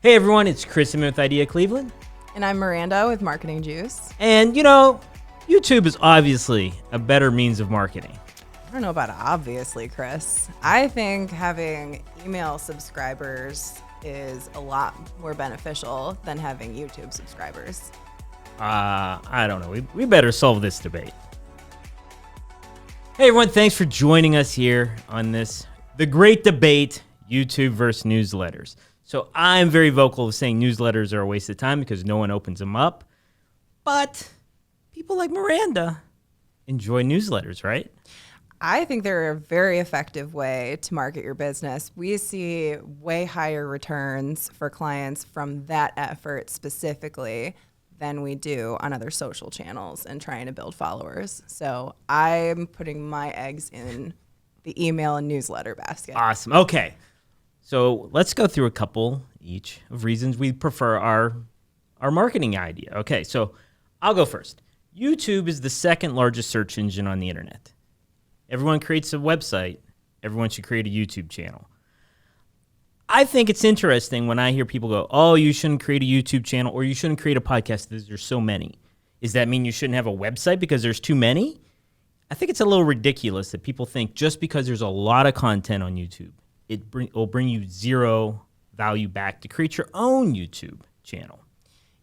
Hey everyone, it's Chris Inman with I.D.E.A. Cleveland. And I'm Miranda with Marketing Juice. And YouTube is obviously a better means of marketing. I don't know about obviously, Chris. I think having email subscribers is a lot more beneficial than having YouTube subscribers. I don't know. We better solve this debate. Hey everyone, thanks for joining us here on the great debate, YouTube versus newsletters. So I'm very vocal of saying newsletters are a waste of time because no one opens them up. But people like Miranda enjoy newsletters, right? I think they're a very effective way to market your business. We see way higher returns for clients from that effort specifically than we do on other social channels and trying to build followers. So I'm putting my eggs in the email and newsletter basket. Awesome. Okay. So let's go through a couple each of reasons we prefer our marketing idea. Okay, so I'll go first. YouTube is the second largest search engine on the internet. Everyone creates a website. Everyone should create a YouTube channel. I think it's interesting when I hear people go, oh, you shouldn't create a YouTube channel or you shouldn't create a podcast because there's so many. Does that mean you shouldn't have a website because there's too many? I think it's a little ridiculous that people think just because there's a lot of content on YouTube, it will bring you zero value back to create your own YouTube channel.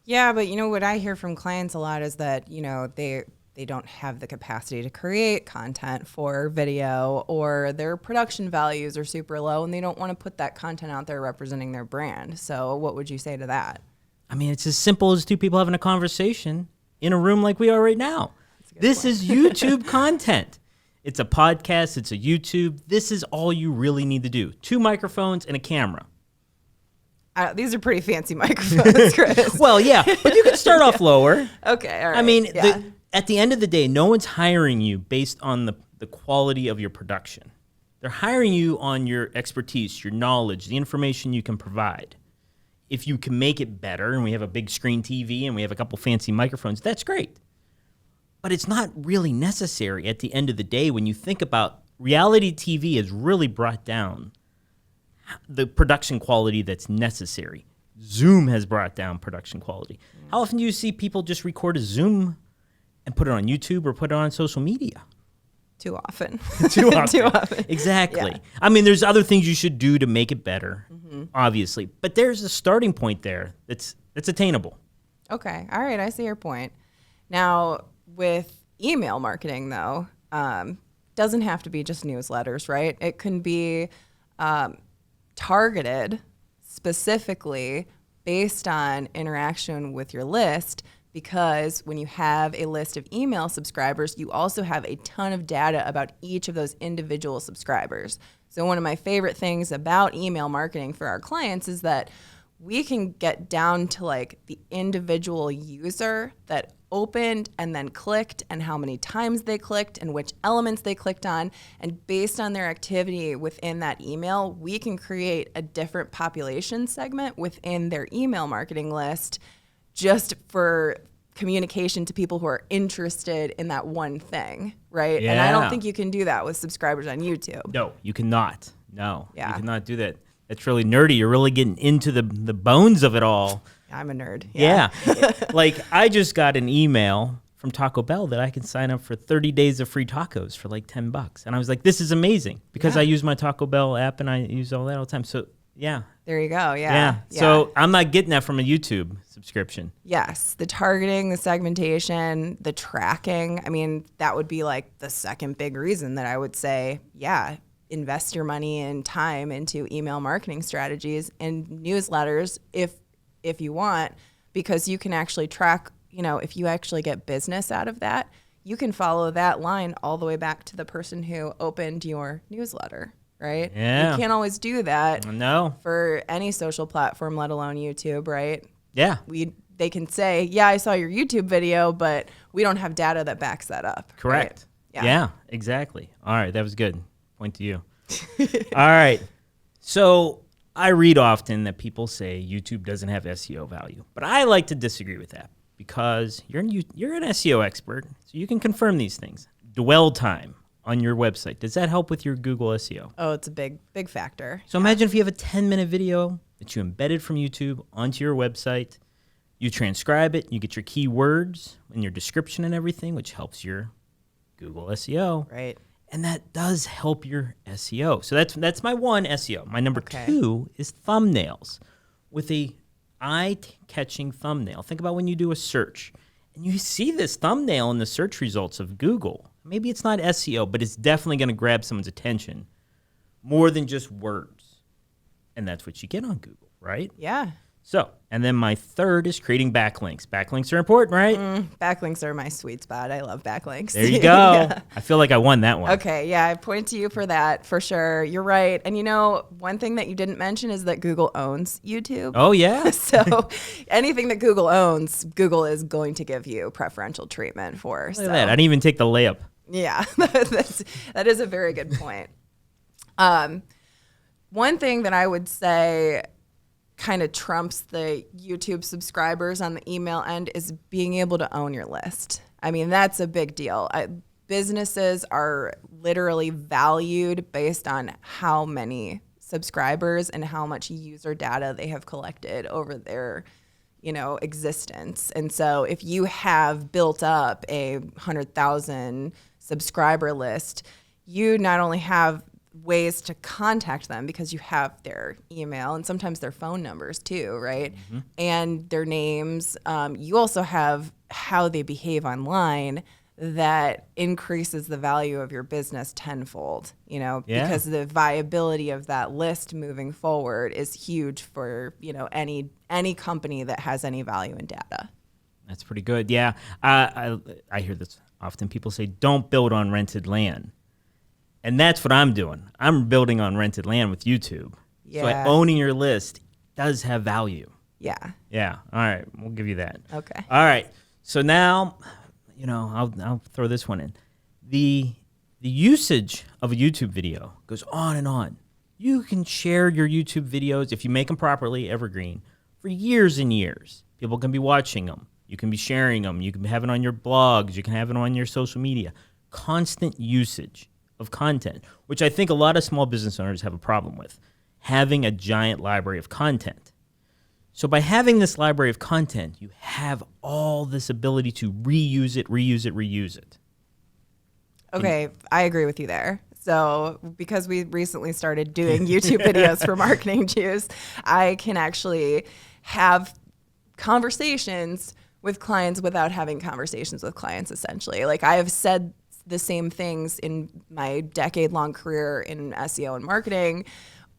Yeah, but what I hear from clients a lot is that, they don't have the capacity to create content for video, or their production values are super low and they don't want to put that content out there representing their brand. So what would you say to that? I mean, it's as simple as two people having a conversation in a room like we are right now. This is YouTube content. It's a podcast. It's a YouTube. This is all you really need to do. 2 microphones and a camera. These are pretty fancy microphones, Chris. Well, yeah, but you can start off lower. Okay, all right. I mean, yeah. At the end of the day, no one's hiring you based on the quality of your production. They're hiring you on your expertise, your knowledge, the information you can provide. If you can make it better, and we have a big screen TV and we have a couple fancy microphones, that's great. But it's not really necessary at the end of the day when you think about reality TV has really brought down the production quality that's necessary. Zoom has brought down production quality. How often do you see people just record a Zoom and put it on YouTube or put it on social media? Too often. Too often. Too often. Exactly. Yeah. I mean, there's other things you should do to make it better, obviously. But there's a starting point there that's attainable. Okay. All right. I see your point. Now, with email marketing, though, doesn't have to be just newsletters, right? It can be targeted specifically based on interaction with your list, because when you have a list of email subscribers, you also have a ton of data about each of those individual subscribers. So one of my favorite things about email marketing for our clients is that we can get down to like the individual user that opened and then clicked, and how many times they clicked and which elements they clicked on. And based on their activity within that email, we can create a different population segment within their email marketing list just for communication to people who are interested in that one thing, right? Yeah. And I don't think you can do that with subscribers on YouTube. No, you cannot. No, Yeah. you cannot do that. That's really nerdy. You're really getting into the bones of it all. I'm a nerd. Yeah. Like, I just got an email from Taco Bell that I can sign up for 30 days of free tacos for like $10. And I was like, this is amazing because I use my Taco Bell app and I use all that all the time. So, yeah. There you go. Yeah. So I'm not getting that from a YouTube subscription. Yes, the targeting, the segmentation, the tracking. I mean, that would be like the second big reason that I would say, invest your money and time into email marketing strategies and newsletters if you want, because you can actually track, if you actually get business out of that, you can follow that line all the way back to the person who opened your newsletter, right? Yeah. You can't always do that. No. For any social platform, let alone YouTube, right? Yeah. They can say, I saw your YouTube video, but we don't have data that backs that up. Correct. Right? Yeah, exactly. All right, that was good. Point to you. All right. So I read often that people say YouTube doesn't have SEO value, but I like to disagree with that because you're an SEO expert, so you can confirm these things. Dwell time on your website, does that help with your Google SEO? Oh, it's a big factor. So imagine if you have a 10-minute video that you embedded from YouTube onto your website. You transcribe it, you get your keywords and your description and everything, which helps your Google SEO. Right. And that does help your SEO. So that's my one SEO. My number Okay. two is thumbnails. With a eye-catching thumbnail. Think about when you do a search and you see this thumbnail in the search results of Google. Maybe it's not SEO, but it's definitely going to grab someone's attention more than just words. And that's what you get on Google, right? Yeah. So, and then my third is creating backlinks. Backlinks are important, right? Backlinks are my sweet spot. I love backlinks. There you go. Yeah. I feel like I won that one. Okay, yeah, I point to you for that for sure. You're right. And you know, one thing that you didn't mention is that Google owns YouTube. Oh, yeah? So anything that Google owns, Google is going to give you preferential treatment for. Look at that. I didn't even take the layup. Yeah, that is a very good point. One thing that I would say kind of trumps the YouTube subscribers on the email end is being able to own your list. I mean, that's a big deal. Businesses are literally valued based on how many subscribers and how much user data they have collected over their, existence. And so if you have built up a 100,000 subscriber list, you not only have ways to contact them because you have their email and sometimes their phone numbers too, right? Mm-hmm. And their names. You also have how they behave online that increases the value of your business tenfold, because the viability of that list moving forward is huge for, any company that has any value in data. That's pretty good. Yeah. I hear this often. People say, don't build on rented land. And that's what I'm doing. I'm building on rented land with YouTube. Yeah. So owning your list does have value. Yeah. Yeah. All right. We'll give you that. Okay. All right. So now, I'll throw this one in. The usage of a YouTube video goes on and on. You can share your YouTube videos, if you make them properly, evergreen, for years and years. People can be watching them. You can be sharing them. You can have it on your blogs. You can have it on your social media. Constant usage of content, which I think a lot of small business owners have a problem with, having a giant library of content. So by having this library of content, you have all this ability to reuse it. Okay, I agree with you there. So because we recently started doing YouTube videos for Marketing Juice, I can actually have conversations with clients without having conversations with clients, essentially. Like I have said the same things in my decade-long career in SEO and marketing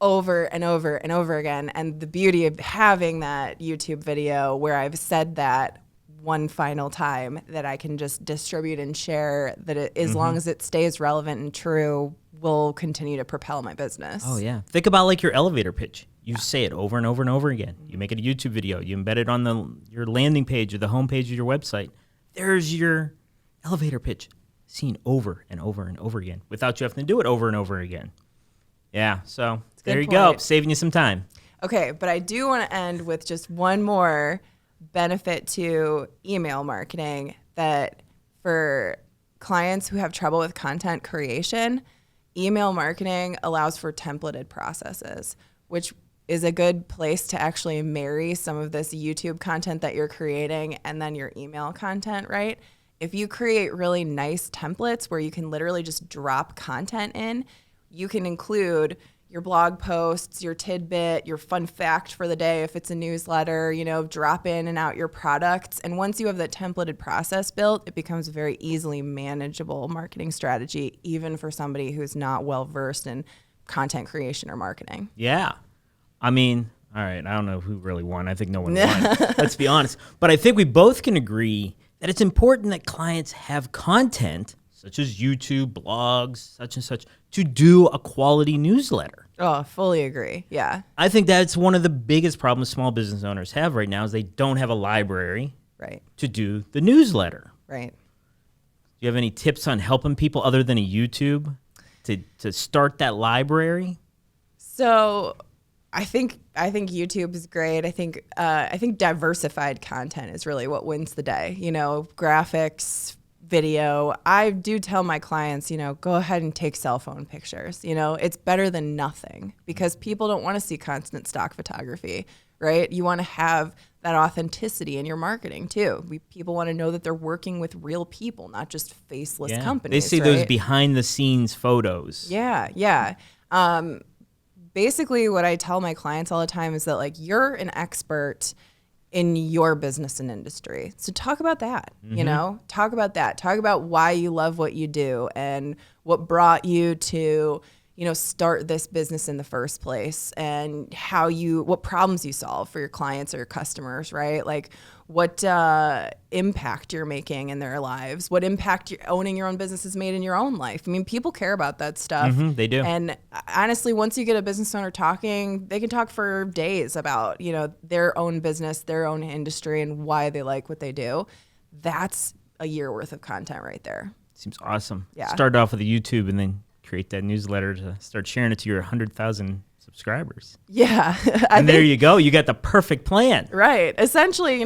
over and over and over again. And the beauty of having that YouTube video where I've said that one final time that I can just distribute and share that as long as it stays relevant and true, will continue to propel my business. Oh, yeah. Think about like your elevator pitch. You say it over and over and over again. You make it a YouTube video. You embed it on your landing page or the homepage of your website. There's your elevator pitch. Seen over and over and over again without you having to do it over and over again. Yeah, so there you go, saving you some time. Okay, but I do want to end with just one more benefit to email marketing that for clients who have trouble with content creation, email marketing allows for templated processes, which is a good place to actually marry some of this YouTube content that you're creating and then your email content, right? If you create really nice templates where you can literally just drop content in, you can include your blog posts, your tidbit, your fun fact for the day if it's a newsletter, drop in and out your products. And once you have that templated process built, it becomes a very easily manageable marketing strategy, even for somebody who's not well-versed in content creation or marketing. Yeah. I mean, all right, I don't know who really won. I think no one won, let's be honest. But I think we both can agree that it's important that clients have content, such as YouTube, blogs, such and such, to do a quality newsletter. Oh, fully agree. Yeah. I think that's one of the biggest problems small business owners have right now is they don't have a library to do the newsletter. Right. Do you have any tips on helping people other than a YouTube to start that library? So I think YouTube is great. I think diversified content is really what wins the day. Graphics, video, I do tell my clients, go ahead and take cell phone pictures. It's better than nothing because people don't want to see constant stock photography, right? You want to have that authenticity in your marketing too. People want to know that they're working with real people, not just faceless companies. They see those behind the scenes photos. Yeah. Basically what I tell my clients all the time is that like you're an expert in your business and industry. So talk about that, talk about that. Talk about why you love what you do and what brought you to, start this business in the first place and what problems you solve for your clients or your customers, right? Like what impact you're making in their lives, what impact owning your own business has made in your own life. I mean, people care about that stuff. They do. And honestly, once you get a business owner talking, they can talk for days about, their own business, their own industry, and why they like what they do. That's a year worth of content right there. Seems awesome. Yeah. Start off with a YouTube and then create that newsletter to start sharing it to your 100,000 subscribers. Yeah. And there you go. You got the perfect plan. Right. Essentially,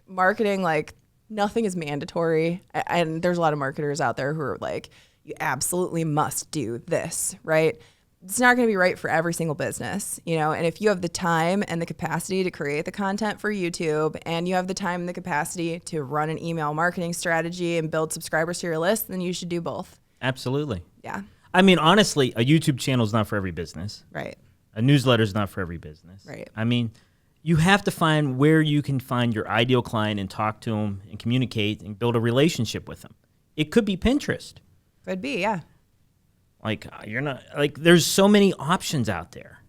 marketing, like nothing is mandatory. And there's a lot of marketers out there who are like, you absolutely must do this, right? It's not going to be right for every single business, and if you have the time and the capacity to create the content for YouTube and you have the time and the capacity to run an email marketing strategy and build subscribers to your list, then you should do both. Absolutely. Yeah. I mean, honestly, a YouTube channel is not for every business. Right. A newsletter is not for every business. Right. I mean, you have to find where you can find your ideal client and talk to them and communicate and build a relationship with them. It could be Pinterest. Could be, yeah. Like, there's so many options out there.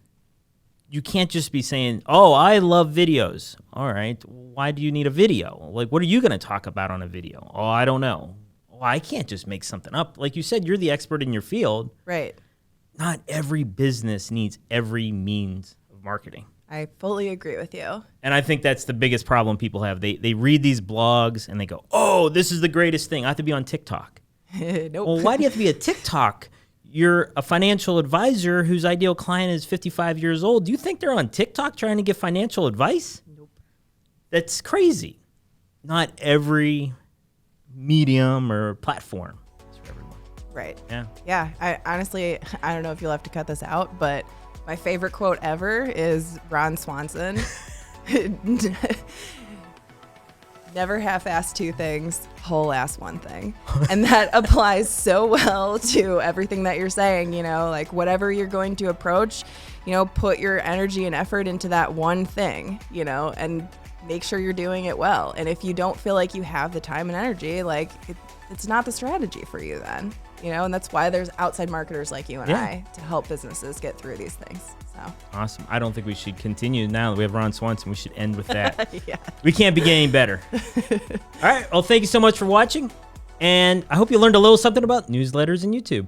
You can't just be saying, oh, I love videos. All right. Why do you need a video? Like, what are you going to talk about on a video? Oh, I don't know. Well, I can't just make something up. Like you said, you're the expert in your field. Right. Not every business needs every means of marketing. I fully agree with you. And I think that's the biggest problem people have. They read these blogs and they go, oh, this is the greatest thing. I have to be on TikTok. Nope. Well, why do you have to be a TikTok? You're a financial advisor whose ideal client is 55 years old. Do you think they're on TikTok trying to give financial advice? Nope. That's crazy. Not every medium or platform is for everyone. Right. Yeah. Yeah. I don't know if you'll have to cut this out, but my favorite quote ever is Ron Swanson. Never half-ass two things, whole-ass one thing. And that applies so well to everything that you're saying, like whatever you're going to approach, put your energy and effort into that one thing, and make sure you're doing it well. And if you don't feel like you have the time and energy, like it's not the strategy for you then, and that's why there's outside marketers like you and I to help businesses get through these things. So awesome. I don't think we should continue now that we have Ron Swanson. We should end with that. Yeah. We can't be getting better. All right. Well, thank you so much for watching. And I hope you learned a little something about newsletters and YouTube.